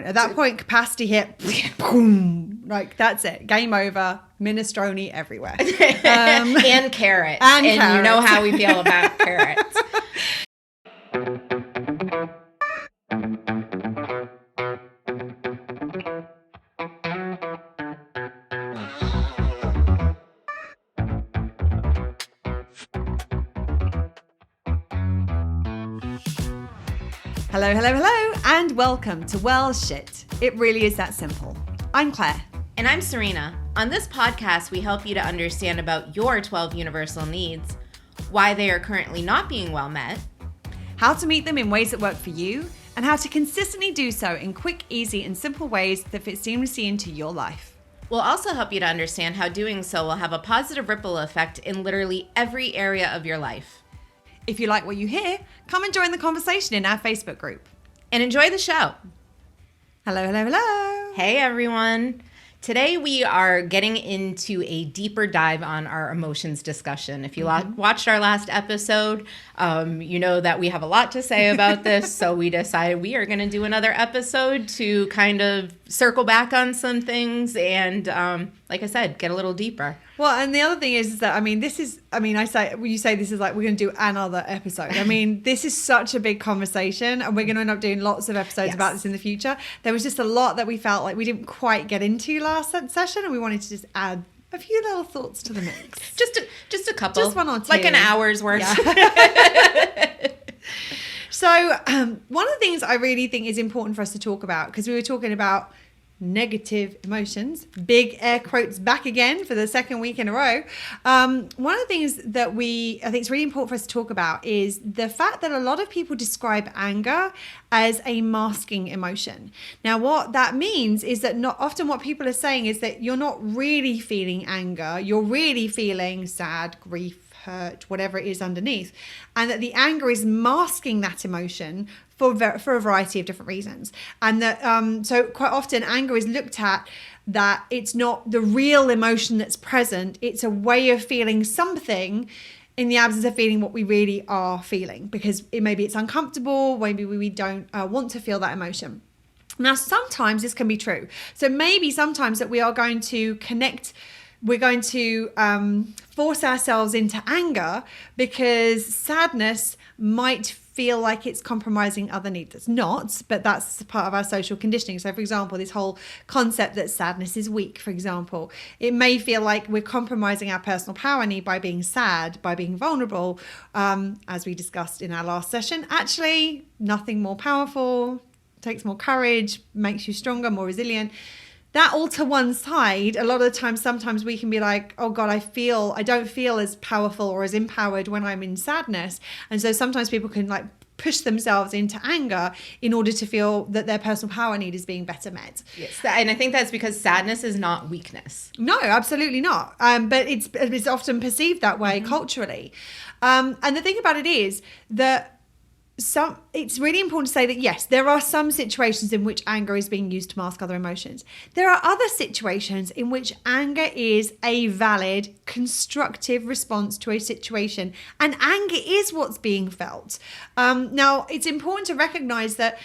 At that point, capacity hit, boom, like that's it. Game over, minestrone everywhere. And carrots. And carrots. You know how we feel about carrots. Hello, hello, hello, and welcome to Well Shit. It really is that simple. I'm Claire. And I'm Serena. On this podcast, we help you to understand about your 12 universal needs, why they are currently not being well met, how to meet them in ways that work for you, and how to consistently do so in quick, easy, and simple ways that fit seamlessly into your life. We'll also help you to understand how doing so will have a positive ripple effect in literally every area of your life. If you like what you hear, come and join the conversation in our Facebook group. And enjoy the show. Hello, hello, hello. Hey, everyone. Today we are getting into a deeper dive on our emotions discussion. If you watched our last episode, you know that we have a lot to say about this. So we decided we are going to do another episode to kind of circle back on some things and, like I said, get a little deeper. Well, and the other thing is that, you say this is like, we're going to do another episode. I mean, this is such a big conversation and we're going to end up doing lots of episodes about this in the future. There was just a lot that we felt like we didn't quite get into last session and we wanted to just add a few little thoughts to the mix. Just a couple. Just one or two. Like an hour's worth. Yeah. So one of the things I really think is important for us to talk about, because we were talking about negative emotions, big air quotes back again for the second week in a row. One of the things that I think it's really important for us to talk about is the fact that a lot of people describe anger as a masking emotion. Now, what that means is that not often what people are saying is that you're not really feeling anger. You're really feeling sad, grief, hurt, whatever it is underneath. And that the anger is masking that emotion for a variety of different reasons. And that so quite often anger is looked at that it's not the real emotion that's present. It's a way of feeling something in the absence of feeling what we really are feeling, because maybe it's uncomfortable, maybe we don't want to feel that emotion. Now, sometimes this can be true. So maybe sometimes that we are going to connect, we're going to force ourselves into anger because sadness might feel like it's compromising other needs. It's not, but that's part of our social conditioning. So for example, this whole concept that sadness is weak, for example, it may feel like we're compromising our personal power need by being sad, by being vulnerable, as we discussed in our last session. Actually, nothing more powerful, takes more courage, makes you stronger, more resilient. That all to one side, a lot of the time, sometimes we can be like, oh God, I don't feel as powerful or as empowered when I'm in sadness. And so sometimes people can like push themselves into anger in order to feel that their personal power need is being better met. Yes, and I think that's because sadness is not weakness. No, absolutely not. But it's often perceived that way culturally. And the thing about it is that it's really important to say that yes, there are some situations in which anger is being used to mask other emotions. There are other situations in which anger is a valid, constructive response to a situation, and anger is what's being felt. Now, it's important to recognize that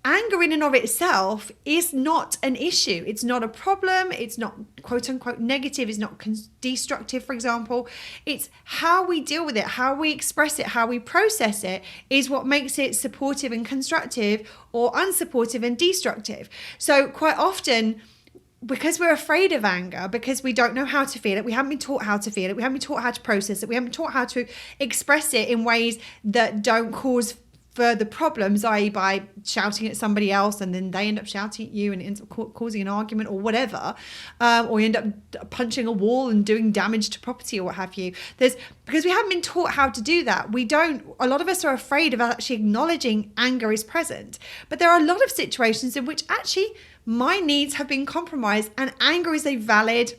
anger in and of itself is not an issue. It's not a problem. It's not quote unquote negative. It's not destructive, for example. It's how we deal with it, how we express it, how we process it is what makes it supportive and constructive or unsupportive and destructive. So quite often, because we're afraid of anger, because we don't know how to feel it, we haven't been taught how to feel it, we haven't been taught how to process it, we haven't been taught how to express it in ways that don't cause further problems, i.e. by shouting at somebody else and then they end up shouting at you and it ends up causing an argument or whatever, or you end up punching a wall and doing damage to property or what have you. Because we haven't been taught how to do that, a lot of us are afraid of actually acknowledging anger is present. But there are a lot of situations in which actually my needs have been compromised and anger is a valid,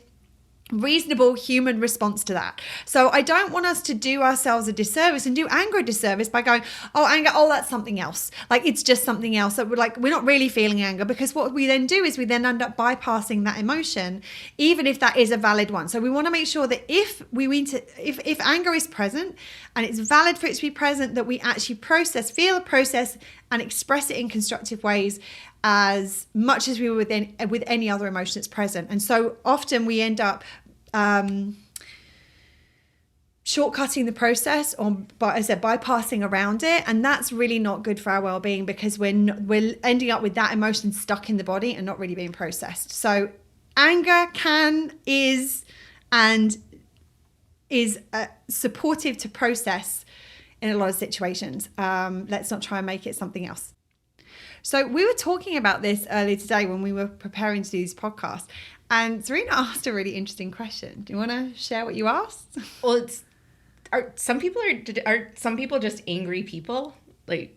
reasonable human response to that. So I don't want us to do ourselves a disservice and do anger a disservice by going, oh, anger, oh, that's something else. Like it's just something else that we're not really feeling anger, because what we then do is we then end up bypassing that emotion, even if that is a valid one. So we want to make sure that if anger is present and it's valid for it to be present, that we actually process and express it in constructive ways as much as we would with any other emotion that's present. And so often we end up shortcutting the process, or, as I said, bypassing around it, and that's really not good for our well-being, because we're ending up with that emotion stuck in the body and not really being processed. So anger is supportive to process in a lot of situations. Let's not try and make it something else. So we were talking about this earlier today when we were preparing to do this podcast, and Serena asked a really interesting question. Do you want to share what you asked? Well, are some people just angry people? Like,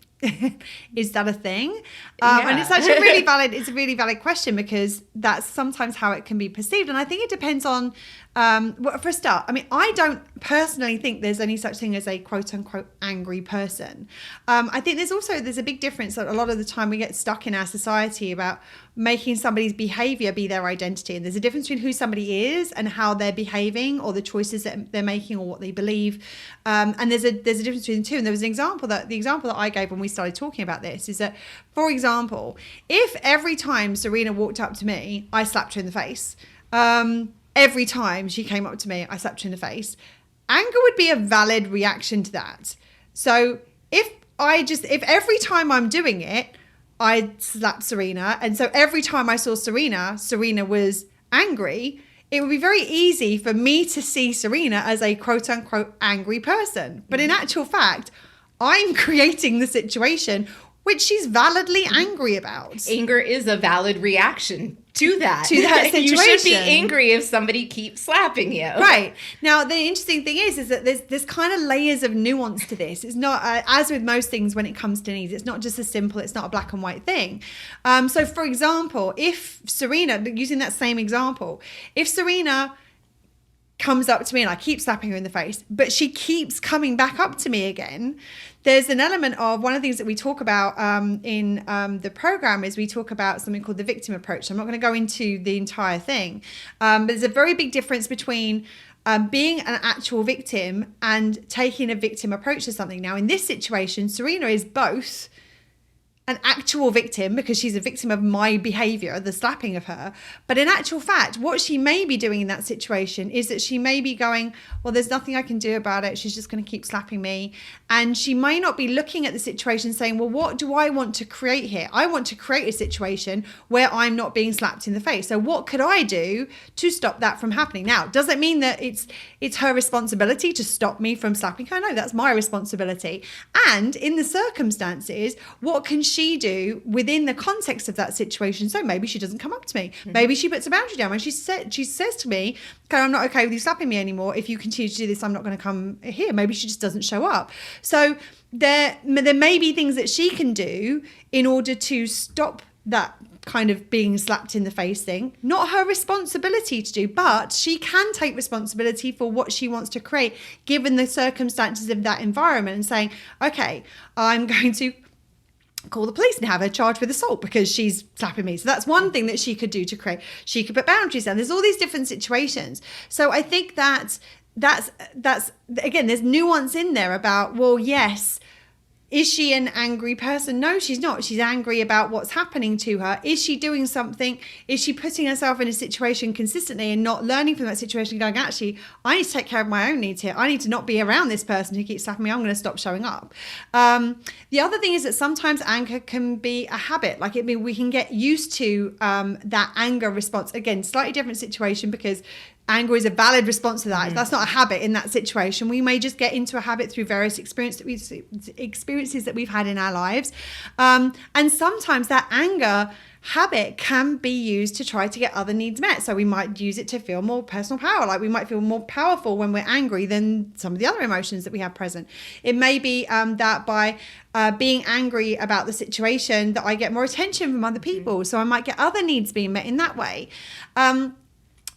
is that a thing? Yeah. And it's actually a really valid question, because that's sometimes how it can be perceived. And I think it depends on, well, for a start, I mean, I don't personally think there's any such thing as a quote unquote angry person. I think there's a big difference that a lot of the time we get stuck in our society about making somebody's behavior be their identity. And there's a difference between who somebody is and how they're behaving, or the choices that they're making, or what they believe. And there's a difference between the two. And there was the example that I gave when we started talking about this is that, for example, if every time Serena walked up to me, I slapped her in the face, every time she came up to me, I slapped her in the face, anger would be a valid reaction to that. So if every time I'm doing it, I slapped Serena, and so every time I saw Serena was angry, it would be very easy for me to see Serena as a quote unquote angry person. But in actual fact, I'm creating the situation which she's validly angry about. Anger is a valid reaction to that situation. You should be angry if somebody keeps slapping you. Right. Now, the interesting thing is that there's kind of layers of nuance to this. It's not, as with most things when it comes to needs, it's not just as simple, it's not a black and white thing. So, for example, if Serena, using that same example, if Serena comes up to me and I keep slapping her in the face, but she keeps coming back up to me again, there's an element of one of the things that we talk about in the program is we talk about something called the victim approach. I'm not going to go into the entire thing, but there's a very big difference between being an actual victim and taking a victim approach to something. Now, in this situation, Serena is both an actual victim, because she's a victim of my behavior, the slapping of her. But in actual fact, what she may be doing in that situation is that she may be going, well, there's nothing I can do about it. She's just going to keep slapping me. And she may not be looking at the situation saying, well, what do I want to create here? I want to create a situation where I'm not being slapped in the face. So what could I do to stop that from happening? Now, does it mean that it's her responsibility to stop me from slapping her? No, that's my responsibility. And in the circumstances, what can she do within the context of that situation? So maybe she doesn't come up to me. Mm-hmm. Maybe she puts a boundary down and she says to me, okay, I'm not okay with you slapping me anymore. If you continue to do this, I'm not going to come here. Maybe she just doesn't show up. So there may be things that she can do in order to stop that kind of being slapped in the face thing. Not her responsibility to do, but she can take responsibility for what she wants to create given the circumstances of that environment, and saying, okay, I'm going to call the police and have her charged with assault because she's slapping me. So that's one thing that she could do to create. She could put boundaries down. There's all these different situations. So I think that's again, there's nuance in there about, well, yes, is she an angry person? No, she's not. She's angry about what's happening to her. Is she doing something? Is she putting herself in a situation consistently and not learning from that situation, going, actually, I need to take care of my own needs here. I need to not be around this person who keeps slapping me. I'm going to stop showing up. The other thing is that sometimes anger can be a habit. Like, we can get used to that anger response. Again, slightly different situation, because anger is a valid response to that. Mm-hmm. That's not a habit in that situation. We may just get into a habit through various experiences that we've had in our lives. And sometimes that anger habit can be used to try to get other needs met. So we might use it to feel more personal power. Like, we might feel more powerful when we're angry than some of the other emotions that we have present. It may be that by being angry about the situation that I get more attention from other people. So I might get other needs being met in that way.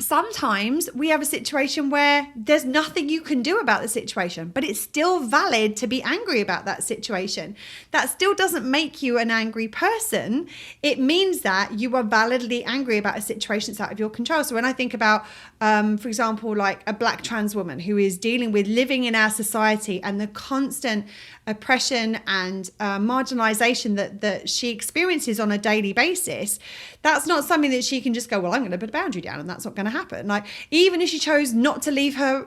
sometimes we have a situation where there's nothing you can do about the situation, but it's still valid to be angry about that situation. That still doesn't make you an angry person. It means that you are validly angry about a situation that's out of your control. So when I think about, for example, like a Black trans woman who is dealing with living in our society and the constant oppression and marginalization that she experiences on a daily basis, that's not something that she can just go, well, I'm going to put a boundary down and that's not going to happen. Like, even if she chose not to leave her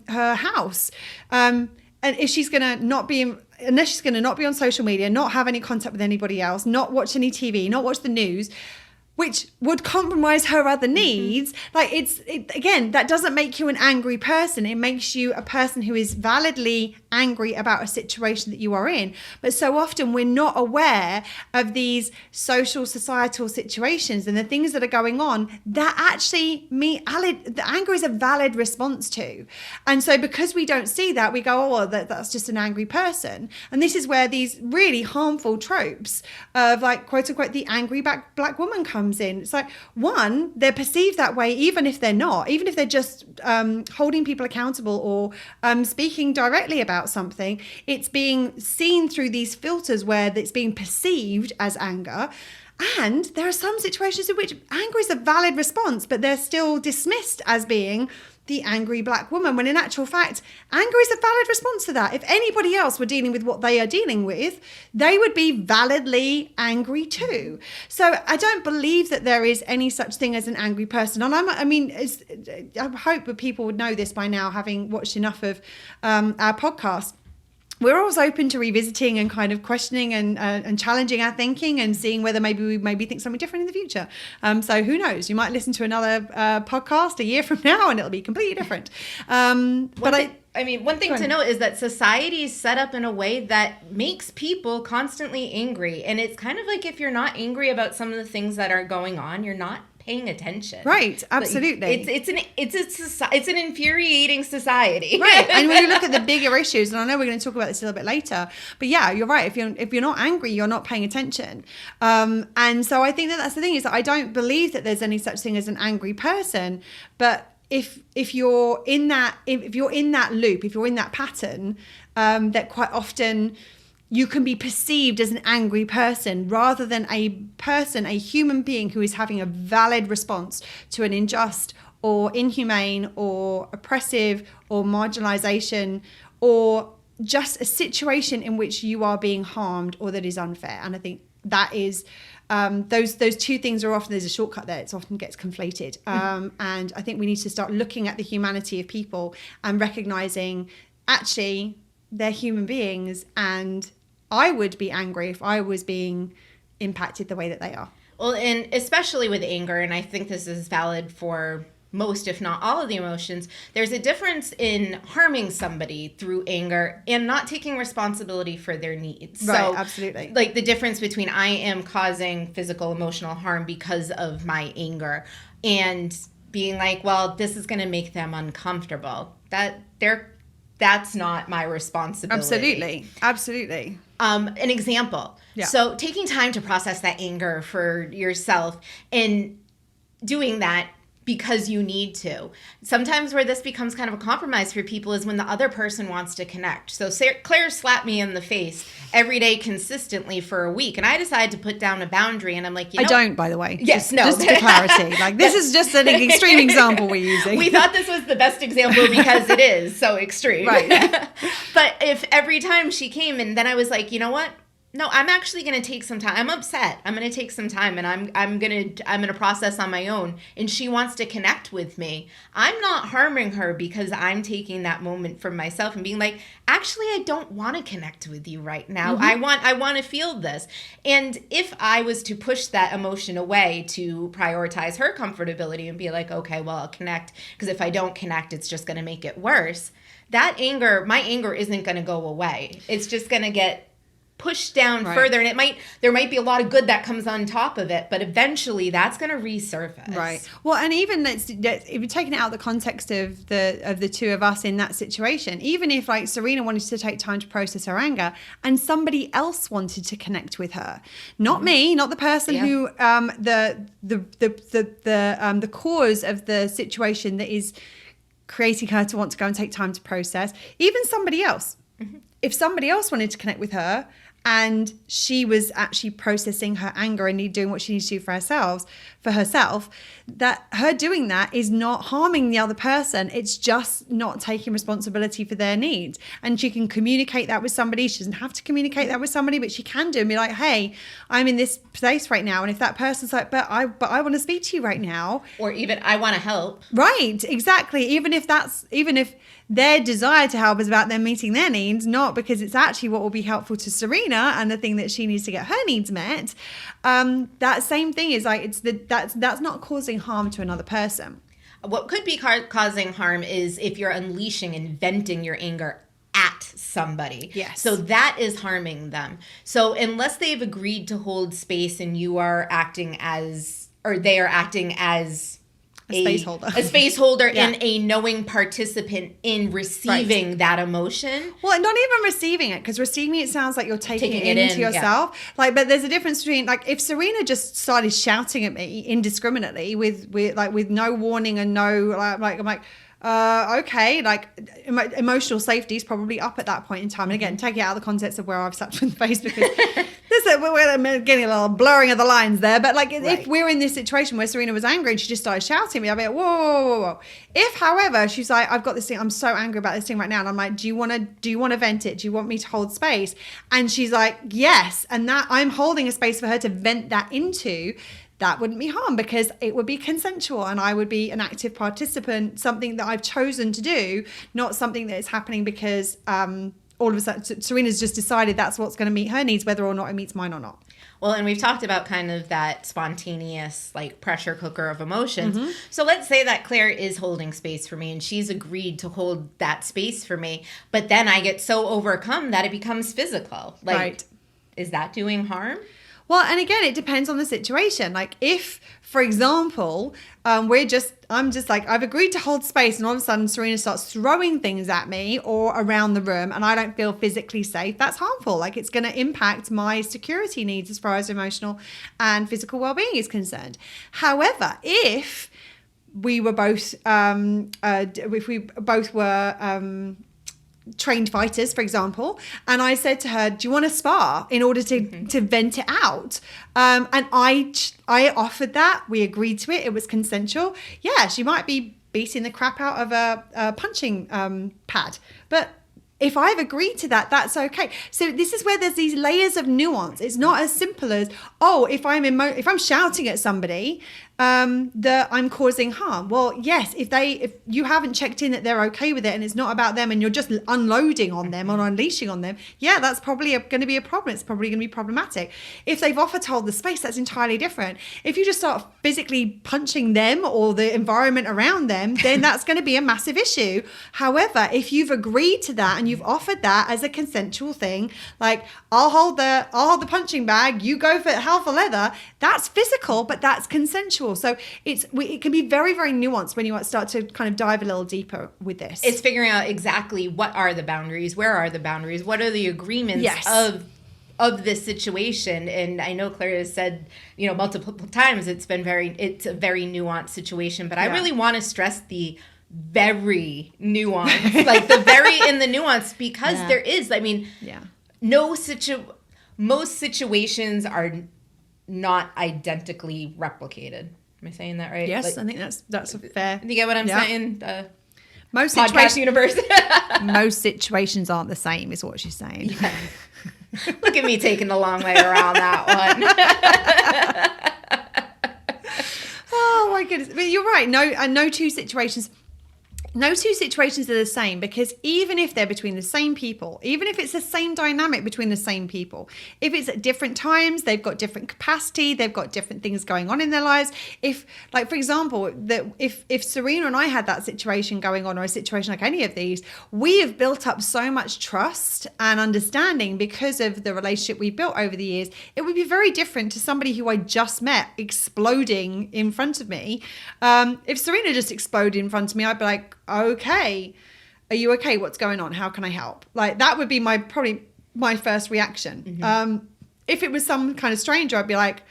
house, and if she's going to not be unless she's going to not be on social media, not have any contact with anybody else, not watch any TV, not watch the news, which would compromise her other needs. Like, again, that doesn't make you an angry person. It makes you a person who is validly angry about a situation that you are in. But so often we're not aware of these social, societal situations and the things that are going on that actually the anger is a valid response to. And so because we don't see that, we go, oh, well, that's just an angry person. And this is where these really harmful tropes of, like, quote unquote, the angry black woman comes in. It's like, one, they're perceived that way even if they're not, even if they're just holding people accountable or speaking directly about something. It's being seen through these filters where it's being perceived as anger. And there are some situations in which anger is a valid response, but they're still dismissed as being the angry black woman, when in actual fact, anger is a valid response to that. If anybody else were dealing with what they are dealing with, they would be validly angry too. So I don't believe that there is any such thing as an angry person. And I hope that people would know this by now, having watched enough of our podcast. We're always open to revisiting and kind of questioning and challenging our thinking and seeing whether maybe we think something different in the future. So who knows? You might listen to another podcast a year from now and it'll be completely different. One thing to note is that society is set up in a way that makes people constantly angry. And it's kind of like, if you're not angry about some of the things that are going on, you're not paying attention. Right, absolutely. It's an infuriating society. Right. And when you look at the bigger issues, and I know we're going to talk about this a little bit later, but yeah, you're right. If you're not angry, you're not paying attention. And so I think that's the thing, is that I don't believe that there's any such thing as an angry person, but if you're in that loop, if you're in that pattern, that quite often you can be perceived as an angry person rather than a human being who is having a valid response to an unjust or inhumane or oppressive or marginalization or just a situation in which you are being harmed or that is unfair. And I think that is those two things are often, there's a shortcut there. It often gets conflated. And I think we need to start looking at the humanity of people and recognizing actually they're human beings, and I would be angry if I was being impacted the way that they are. Well, and especially with anger, and I think this is valid for most, if not all, of the emotions, there's a difference in harming somebody through anger and not taking responsibility for their needs. Right, so, absolutely. Like the difference between I am causing physical, emotional harm because of my anger and being like, well, this is going to make them uncomfortable. That's not my responsibility. Absolutely. An example. Yeah. So taking time to process that anger for yourself and doing that because you need to. Sometimes where this becomes kind of a compromise for people is when the other person wants to connect. So Claire slapped me in the face every day consistently for a week, and I decided to put down a boundary, and I'm like, I don't, by the way. Yes, just for clarity. Like, this is just an extreme example we're using. We thought this was the best example because it is so extreme. Right. But if every time she came, and then I was like, you know what? No, I'm actually going to take some time. I'm upset. I'm going to take some time, and I'm going to process on my own. And she wants to connect with me. I'm not harming her because I'm taking that moment for myself and being like, actually, I don't want to connect with you right now. Mm-hmm. I want to feel this. And if I was to push that emotion away to prioritize her comfortability and be like, okay, well, I'll connect, because if I don't connect, it's just going to make it worse. My anger isn't going to go away. It's just going to get pushed down further, and there might be a lot of good that comes on top of it, but eventually that's going to resurface. Right. Well, and even if you're taking it out of the context of the two of us in that situation, even if like Serena wanted to take time to process her anger and somebody else wanted to connect with her, not me, not the person who the cause of the situation that is creating her to want to go and take time to process, even somebody else. If somebody else wanted to connect with her and she was actually processing her anger and doing what she needs to do for herself, that her doing that is not harming the other person. It's just not taking responsibility for their needs. And she can communicate that with somebody. She doesn't have to communicate that with somebody, but she can do and be like, hey, I'm in this place right now. And if that person's like, but I want to speak to you right now. Or even, I want to help. Right, exactly. Even if their desire to help is about them meeting their needs, not because it's actually what will be helpful to Serena and the thing that she needs to get her needs met. That same thing is like, that's not causing harm to another person. What could be causing harm is if you're unleashing and venting your anger at somebody. Yes. So that is harming them. So unless they've agreed to hold space and you are acting as, or they are acting as a space holder and a knowing participant in receiving that emotion. Well, not even receiving it, because receiving it sounds like you're taking it into yourself. Yeah. Like, but there's a difference between, like, if Serena just started shouting at me indiscriminately with no warning and no I'm like, okay, like emotional safety is probably up at that point in time. And again, take it out of the context of where I've slapped her in the face, because we're getting a little blurring of the lines there. But like, if we're in this situation where Serena was angry and she just started shouting at me, I'd be like, whoa. If, however, she's like, I've got this thing, I'm so angry about this thing right now, and I'm like, do you want to vent it? Do you want me to hold space? And she's like, yes. And that I'm holding a space for her to vent that into. That wouldn't be harm, because it would be consensual and I would be an active participant, something that I've chosen to do, not something that is happening because all of a sudden Serena's just decided that's what's going to meet her needs, whether or not it meets mine or not. Well, and we've talked about kind of that spontaneous, like, pressure cooker of emotions. Mm-hmm. So let's say that Claire is holding space for me and she's agreed to hold that space for me, but then I get so overcome that it becomes physical. Like, is that doing harm? Well, and again, it depends on the situation. Like, if, for example, I'm just like, I've agreed to hold space, and all of a sudden Serena starts throwing things at me or around the room and I don't feel physically safe, that's harmful. Like, it's going to impact my security needs as far as emotional and physical well-being is concerned. However, if we were both, trained fighters, for example, and I said to her, do you want to spar in order to vent it out? And I offered that. We agreed to it. It was consensual. Yeah, she might be beating the crap out of a punching pad, but if I've agreed to that, that's okay. So this is where there's these layers of nuance. It's not as simple as, if I'm shouting at somebody, that I'm causing harm. Well, yes, if you haven't checked in that they're okay with it and it's not about them and you're just unloading on them or unleashing on them, yeah, that's probably going to be a problem. It's probably going to be problematic. If they've offered to hold the space, that's entirely different. If you just start physically punching them or the environment around them, then that's going to be a massive issue. However, if you've agreed to that and you've offered that as a consensual thing, like, I'll hold the punching bag, you go for hell for leather, that's physical, but that's consensual. So it can be very, very nuanced when you start to kind of dive a little deeper with this. It's figuring out exactly what are the boundaries, where are the boundaries, what are the agreements of this situation. And I know Claire has said, multiple times it's a very nuanced situation, but I really want to stress the very nuanced, like the very in the nuance, because there is, most situations are not identically replicated. Am I saying that right? Yes, I think that's a fair. Do you get what I'm saying? Most podcast universe. Most situations aren't the same, is what she's saying. Yeah. Look at me taking the long way around that one. Oh my goodness! But you're right. No two situations. no two situations are the same, because even if they're between the same people, even if it's the same dynamic between the same people, if it's at different times, they've got different capacity, they've got different things going on in their lives. If, like, for example, if Serena and I had that situation going on, or a situation like any of these, we have built up so much trust and understanding because of the relationship we built over the years. It would be very different to somebody who I just met exploding in front of me. If Serena just exploded in front of me, I'd be like, okay, are you okay? What's going on? How can I help? Like, that would be probably my first reaction. If it was some kind of stranger, I'd be like,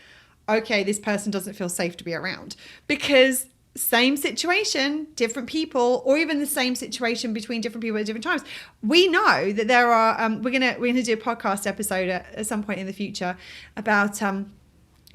okay, this person doesn't feel safe to be around, because same situation, different people, or even the same situation between different people at different times. We know that there are, we're gonna do a podcast episode at some point in the future about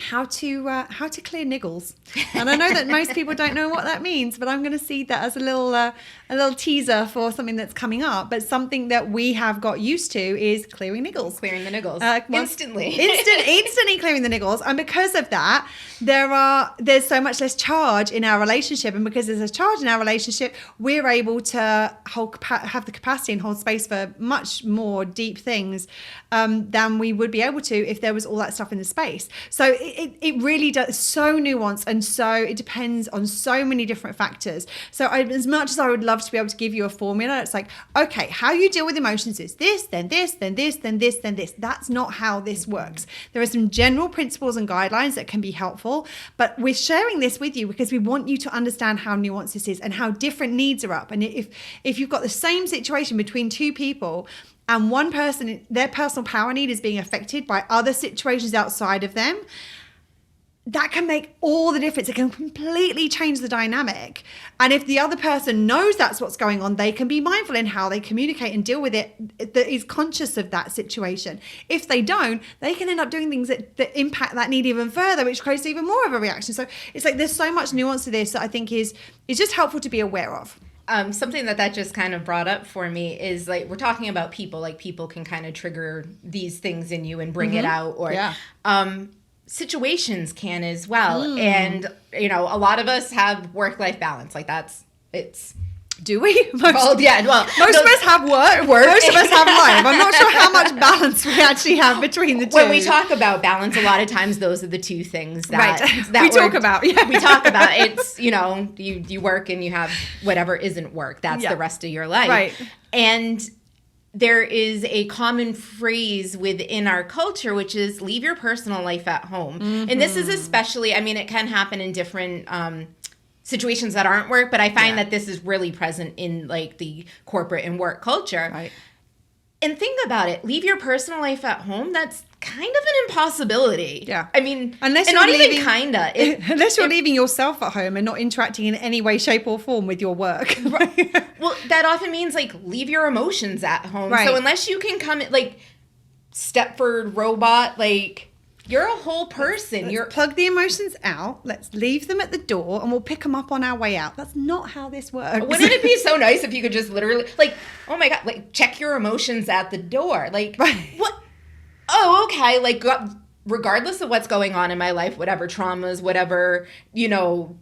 how to clear niggles, and I know that most people don't know what that means, but I'm going to see that as a little teaser for something that's coming up. But something that we have got used to is clearing niggles, clearing the niggles instantly, instantly clearing the niggles, and because of that, there's so much less charge in our relationship, and because there's a charge in our relationship, we're able to have the capacity and hold space for much more deep things than we would be able to if there was all that stuff in the space. So it really does, so nuanced, and so it depends on so many different factors. So as much as I would love to be able to give you a formula, it's like, okay, how you deal with emotions is this, then this, then this, then this, then this. That's not how this works. There are some general principles and guidelines that can be helpful, but we're sharing this with you because we want you to understand how nuanced this is and how different needs are up. And if you've got the same situation between two people, and one person, their personal power need is being affected by other situations outside of them, that can make all the difference. It can completely change the dynamic. And if the other person knows that's what's going on, they can be mindful in how they communicate and deal with it, that is conscious of that situation. If they don't, they can end up doing things that impact that need even further, which creates even more of a reaction. So it's like there's so much nuance to this that I think is just helpful to be aware of. Something that just kind of brought up for me is, like, we're talking about people, like, people can kind of trigger these things in you and bring it out, or situations can as well. And, you know, a lot of us have work-life balance. Like, do we? Most of us have work. Most of us have life. I'm not sure how much balance we actually have between the two. When we talk about balance, a lot of times those are the two things that we talk about. Yeah. We talk about. It's, you know, you work and you have whatever isn't work. That's the rest of your life. Right. And there is a common phrase within our culture, which is leave your personal life at home. And this is especially, I mean, it can happen in different situations that aren't work, but I find that this is really present in, like, the corporate and work culture. Right. And think about it. Leave your personal life at home. That's kind of an impossibility. Yeah. I mean, unless you're leaving yourself at home and not interacting in any way, shape, or form with your work. Right. Well, that often means, like, leave your emotions at home. Right. So unless you can come, like, Stepford robot, like, you're a whole person. Let's plug the emotions out. Let's leave them at the door, and we'll pick them up on our way out. That's not how this works. Wouldn't it be so nice if you could just literally, like, oh my God, like, check your emotions at the door? Like, what? Oh, okay. Like, regardless of what's going on in my life, whatever traumas, whatever, you know,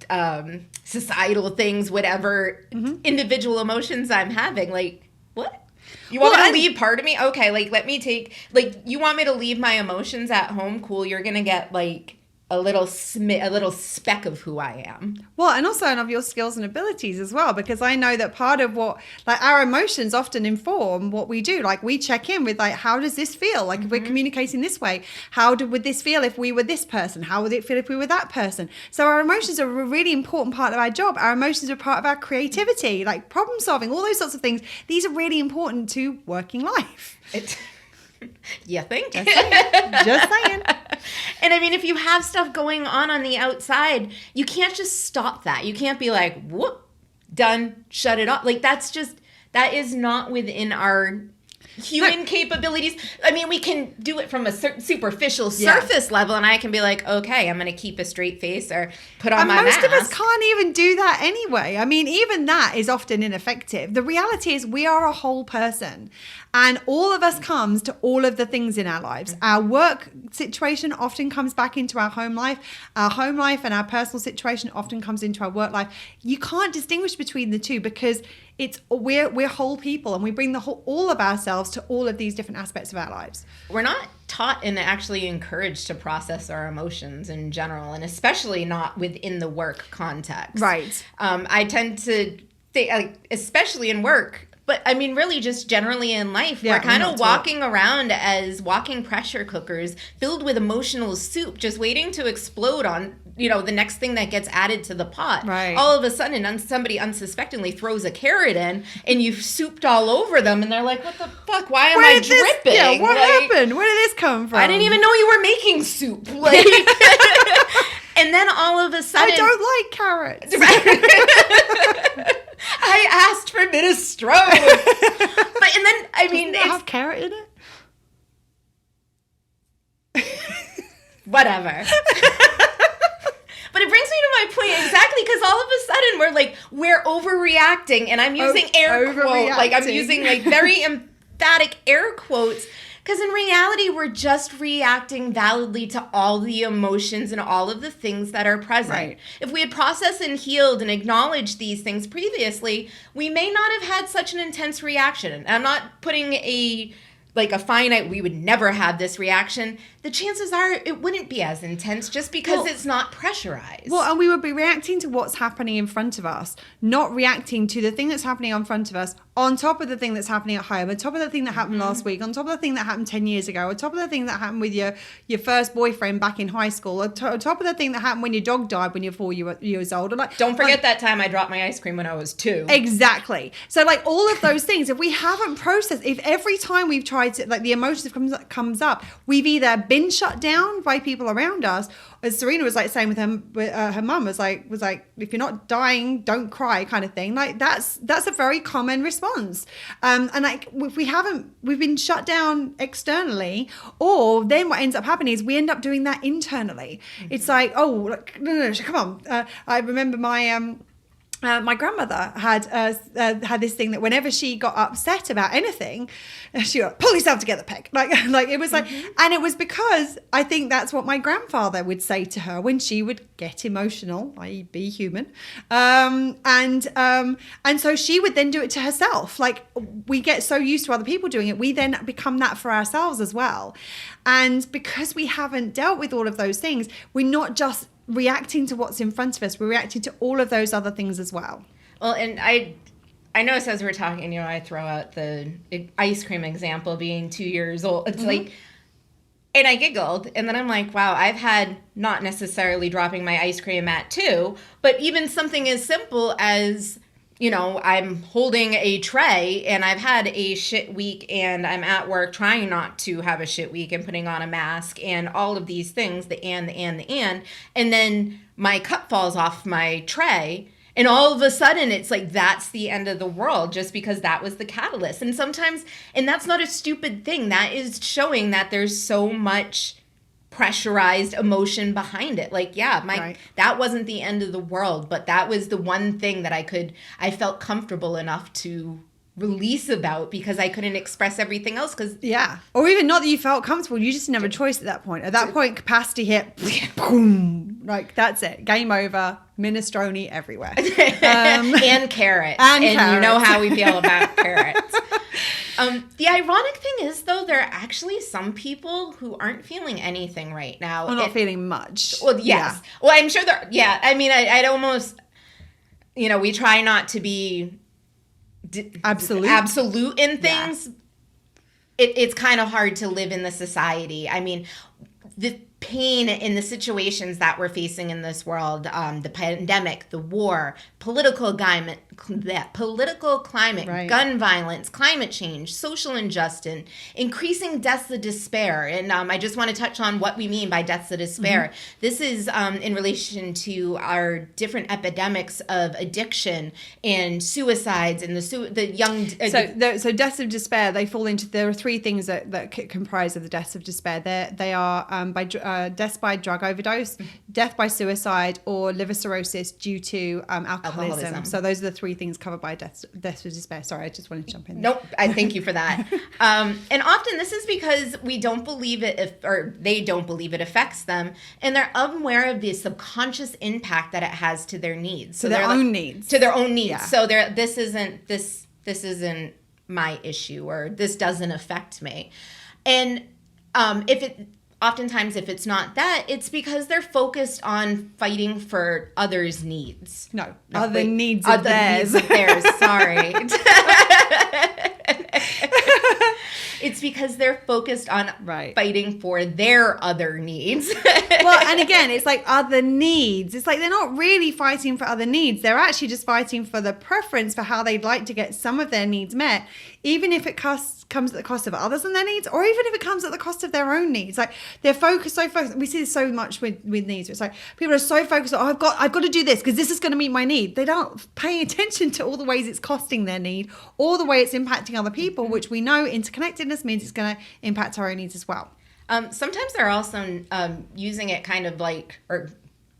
societal things, whatever individual emotions I'm having, like, what? You want me to leave part of me? Okay, like, let me take, like, you want me to leave my emotions at home? Cool, you're going to get, like, a little speck of who I am. Well, and also of your skills and abilities as well, because I know that part of what, like, our emotions often inform what we do. Like, we check in with, like, how does this feel? Like, if we're communicating this way, would this feel if we were this person? How would it feel if we were that person? So our emotions are a really important part of our job. Our emotions are part of our creativity, like problem solving, all those sorts of things. These are really important to working life. You think? Just saying. And I mean, if you have stuff going on the outside, you can't just stop that. You can't be like, whoop, done, shut it off. Like, that is not within our human capabilities. I mean, we can do it from a superficial surface level, and I can be like, okay, I'm going to keep a straight face or put on my mask. Most of us can't even do that anyway. I mean, even that is often ineffective. The reality is we are a whole person, and all of us comes to all of the things in our lives. Our work situation often comes back into our home life. Our home life and our personal situation often comes into our work life. You can't distinguish between the two because we're whole people, and we bring all of ourselves to all of these different aspects of our lives. We're not taught and actually encouraged to process our emotions in general, and especially not within the work context. Right. I tend to think, like, especially in work, but I mean, really just generally in life, we're kind of walking around as walking pressure cookers filled with emotional soup, just waiting to explode on, the next thing that gets added to the pot. Right. All of a sudden, somebody unsuspectingly throws a carrot in, and you've souped all over them, and they're like, what the fuck? Why am I dripping? What happened? Where did this come from? I didn't even know you were making soup. Like, and then all of a sudden... I don't like carrots. I asked for minestrone. But, and then, I mean... Doesn't it have carrot in it? Whatever. But it brings me to my point exactly, because all of a sudden we're overreacting, and I'm using air quotes. Like, I'm using very emphatic air quotes, because in reality, we're just reacting validly to all the emotions and all of the things that are present. Right. If we had processed and healed and acknowledged these things previously, we may not have had such an intense reaction. And I'm not putting a finite, we would never have this reaction. The chances are it wouldn't be as intense just because it's not pressurized. Well, and we would be reacting to what's happening in front of us, not reacting to the thing that's happening in front of us, on top of the thing that's happening at home, on top of the thing that happened last week, on top of the thing that happened 10 years ago, on top of the thing that happened with your first boyfriend back in high school, on top of the thing that happened when your dog died when you're 4 years old. And don't forget that time I dropped my ice cream when I was 2. Exactly. So all of those things, if we haven't processed, if every time we've tried to, the emotions comes up, we've either been shut down by people around us, as Serena was saying with her mum, was like, if you're not dying, don't cry, kind of thing. That's a very common response. And if we've been shut down externally, or then what ends up happening is we end up doing that internally. Mm-hmm. It's like, no, come on. I remember my grandmother had this thing that whenever she got upset about anything, she would pull yourself together, Peg. It was and it was because I think that's what my grandfather would say to her when she would get emotional, i.e. be human. And so she would then do it to herself. We get so used to other people doing it, we then become that for ourselves as well. And because we haven't dealt with all of those things, we're not just reacting to what's in front of us, we're reacting to all of those other things as well. Well, and I noticed as we're talking, I throw out the ice cream example being 2 years old. It's and I giggled, and then I'm like, wow, I've had not necessarily dropping my ice cream at 2, but even something as simple as, I'm holding a tray and I've had a shit week and I'm at work trying not to have a shit week and putting on a mask and all of these things, and then my cup falls off my tray, and all of a sudden it's that's the end of the world just because that was the catalyst. And sometimes, and that's not a stupid thing, that is showing that there's so much pressurized emotion behind it. That wasn't the end of the world, but that was the one thing that I felt comfortable enough to release about because I couldn't express everything else. Or even not that you felt comfortable, you just didn't have a choice at that point. At that point, capacity hit, boom, that's it, game over, minestrone everywhere. And carrots. And you know how we feel about carrots. The ironic thing is, though, there are actually some people who aren't feeling anything right now. Or not feeling much. Well, yes. Yeah. Well, I'm sure there. Yeah. I mean, I'd almost, we try not to be absolute in things. Yeah. It's kind of hard to live in the society. I mean, the pain in the situations that we're facing in this world, the pandemic, the war, political climate, Right. gun violence, climate change, social injustice, increasing deaths of despair. And I just want to touch on what we mean by deaths of despair. This is in relation to our different epidemics of addiction and suicides and the young. So deaths of despair, there are three things that comprise of the deaths of despair. They are deaths by drug overdose, death by suicide, or liver cirrhosis due to alcoholism. So those are the three things covered by deaths of despair. Sorry, I just wanted to jump in there. Nope, I thank you for that. And often this is because we don't believe it, or they don't believe it affects them, and they're unaware of the subconscious impact that it has to their needs. To their own needs. To their own needs. Yeah. So this isn't my issue, or this doesn't affect me. And oftentimes if it's not that, it's because they're focused on fighting for others' needs. Other needs of theirs. Sorry. It's because they're focused on fighting for their other needs. Well, and again, it's like other needs. It's like they're not really fighting for other needs. They're actually just fighting for the preference for how they'd like to get some of their needs met, even if it comes at the cost of others and their needs, or even if it comes at the cost of their own needs. Like they're so focused. We see this so much with needs. It's like people are so focused on, I've got to do this because this is going to meet my need. They don't pay attention to all the ways it's costing their need, or the way it's impacting other people, which we know interconnectedness means it's going to impact our own needs as well. Sometimes they're also using it kind of like, or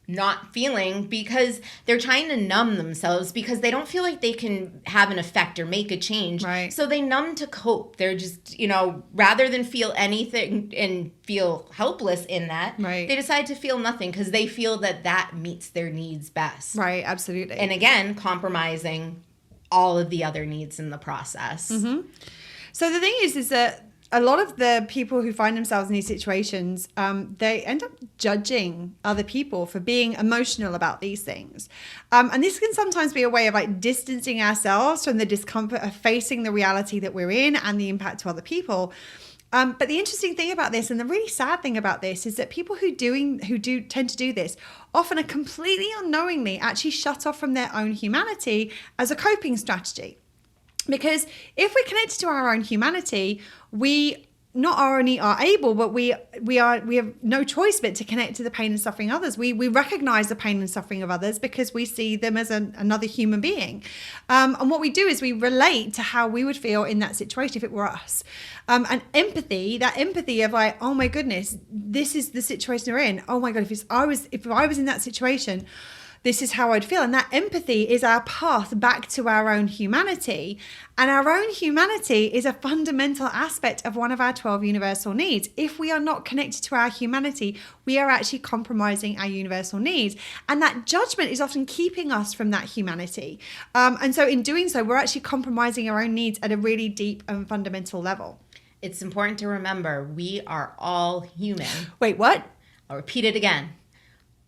not feeling, because they're trying to numb themselves because they don't feel like they can have an effect or make a change. Right. So they numb to cope. They're just, rather than feel anything and feel helpless in that, right, they decide to feel nothing because they feel that meets their needs best. Right, absolutely. And again, compromising all of the other needs in the process. Mm-hmm. So the thing is that a lot of the people who find themselves in these situations, they end up judging other people for being emotional about these things. And this can sometimes be a way of like distancing ourselves from the discomfort of facing the reality that we're in and the impact to other people. But the interesting thing about this, and the really sad thing about this, is that people who do tend to do this often are completely unknowingly actually shut off from their own humanity as a coping strategy. Because if we're connected to our own humanity, we not only are able, but we have no choice but to connect to the pain and suffering of others. We recognize the pain and suffering of others because we see them as another human being. And what we do is we relate to how we would feel in that situation if it were us. And empathy, that empathy of like, oh my goodness, this is the situation we're in. Oh my God, if I was in that situation, this is how I'd feel. And that empathy is our path back to our own humanity. And our own humanity is a fundamental aspect of one of our 12 universal needs. If we are not connected to our humanity, we are actually compromising our universal needs. And that judgment is often keeping us from that humanity. And so in doing so, we're actually compromising our own needs at a really deep and fundamental level. It's important to remember we are all human. Wait, what? I'll repeat it again.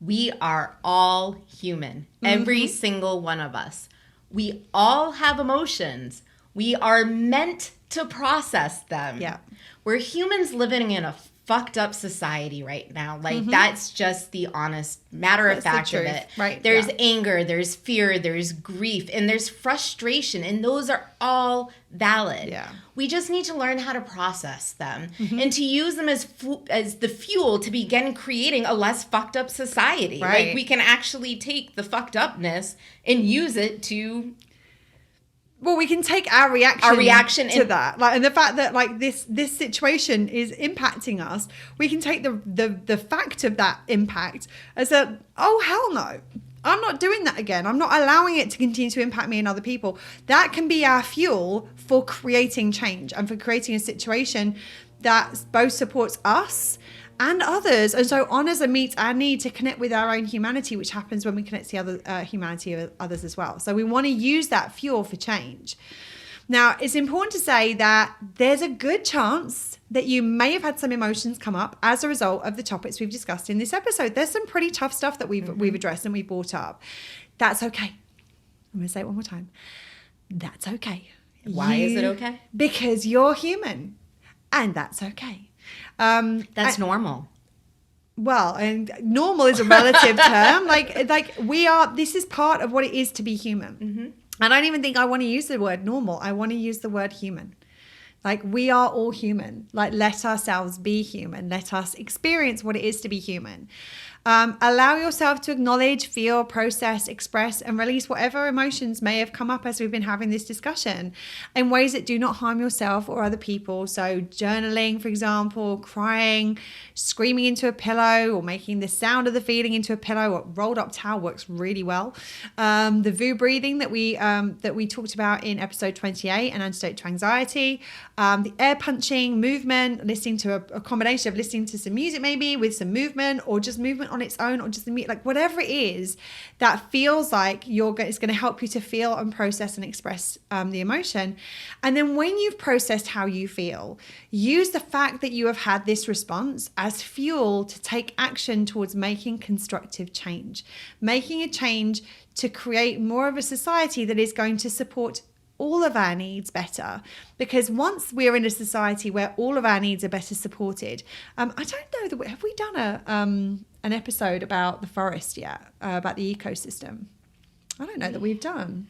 We are all human, every single one of us. We all have emotions. We are meant to process them. Yeah. We're humans living in a fucked up society right now. Like that's just the honest matter of fact of it. Right. There's anger, there's fear, there's grief, and there's frustration, and those are all valid. Yeah. We just need to learn how to process them and to use them as the fuel to begin creating a less fucked up society. Right. Like we can actually take the fucked upness and use it to... Well, we can take our reaction to that, like, and the fact that like this situation is impacting us. We can take the fact of that impact as a, oh hell no, I'm not doing that again. I'm not allowing it to continue to impact me and other people. That can be our fuel for creating change and for creating a situation that both supports us and others, and so honors and meets our need to connect with our own humanity, which happens when we connect to the other humanity of others as well. So we want to use that fuel for change. Now, it's important to say that there's a good chance that you may have had some emotions come up as a result of the topics we've discussed in this episode. There's some pretty tough stuff that we've addressed and we've brought up. That's okay. I'm going to say it one more time. That's okay. Why is it okay? Because you're human, and that's okay. That's normal. well, and normal is a relative term. This is part of what it is to be human. Mm-hmm. I don't even think I want to use the word normal. I want to use the word human. Like, we are all human. Like, let ourselves be human. Let us experience what it is to be human. Allow yourself to acknowledge, feel, process, express, and release whatever emotions may have come up as we've been having this discussion in ways that do not harm yourself or other people. So journaling, for example, crying, screaming into a pillow, or making the sound of the feeling into a pillow, or rolled up towel works really well. The VU breathing that we talked about in episode 28, an antidote to anxiety, the air punching, movement, listening to a combination of listening to some music maybe with some movement, or just movement on its own, or just the like whatever it is that feels like it's going to help you to feel and process and express the emotion. And then when you've processed how you feel, use the fact that you have had this response as fuel to take action towards making constructive change, making a change to create more of a society that is going to support all of our needs better. Because once we're in a society where all of our needs are better supported, I don't know, have we done an episode about the forest yet, about the ecosystem? I don't know that we've done.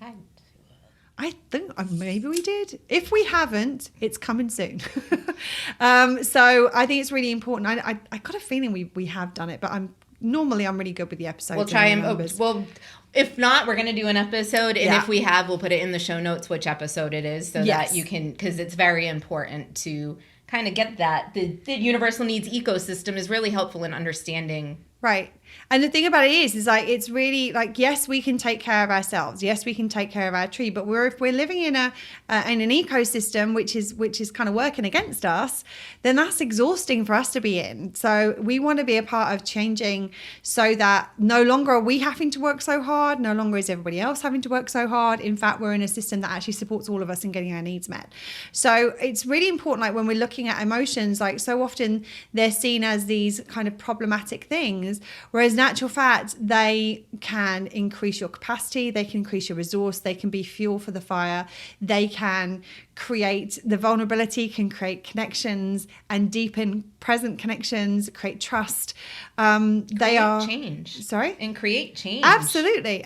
I think maybe we did. If we haven't, it's coming soon. So I think it's really important. I got a feeling we have done it, but I'm really good with the episodes. We'll try and if not, we're going to do an episode, and if we have, we'll put it in the show notes which episode it is, so that you can, because it's very important to kind of get that. The universal needs ecosystem is really helpful in understanding. Right. And the thing about it is like, it's really like, yes, we can take care of ourselves. Yes, we can take care of our tree. But if we're living in an ecosystem which is kind of working against us, then that's exhausting for us to be in. So we want to be a part of changing so that no longer are we having to work so hard. No longer is everybody else having to work so hard. In fact, we're in a system that actually supports all of us in getting our needs met. So it's really important, like when we're looking at emotions, like so often they're seen as these kind of problematic things, whereas in actual fact, they can increase your capacity, they can increase your resource, they can be fuel for the fire, they can create the vulnerability, can create connections and deepen present connections, create trust. They are change. Sorry? And create change. Absolutely.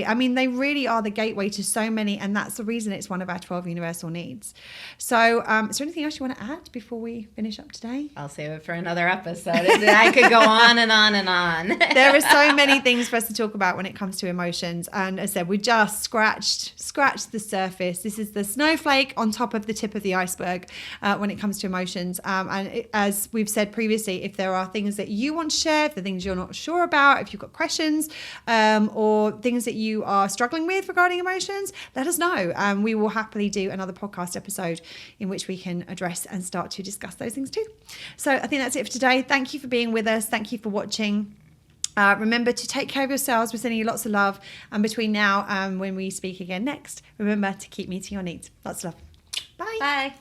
I mean, they really are the gateway to so many, and that's the reason it's one of our 12 universal needs. So is there anything else you want to add before we finish up today? I'll save it for another episode. I could go on and on and on. There are so many things for us to talk about when it comes to emotions. And as I said, we just scratched the surface. This is the snowflake on top of the tip of the iceberg when it comes to emotions. As we've said previously, if there are things that you want to share, if there are things you're not sure about, if you've got questions or things that you are struggling with regarding emotions, let us know. We will happily do another podcast episode in which we can address and start to discuss those things too. So I think that's it for today. Thank you for being with us. Thank you for watching. Remember to take care of yourselves. We're sending you lots of love. And between now and when we speak again next, remember to keep meeting your needs. Lots of love. Bye. Bye.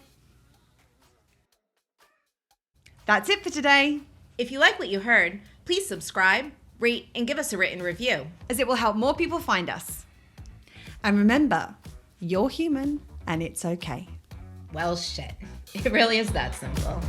That's it for today. If you like what you heard, please subscribe, rate, and give us a written review, as it will help more people find us. And remember, you're human and it's okay. Well, shit. It really is that simple.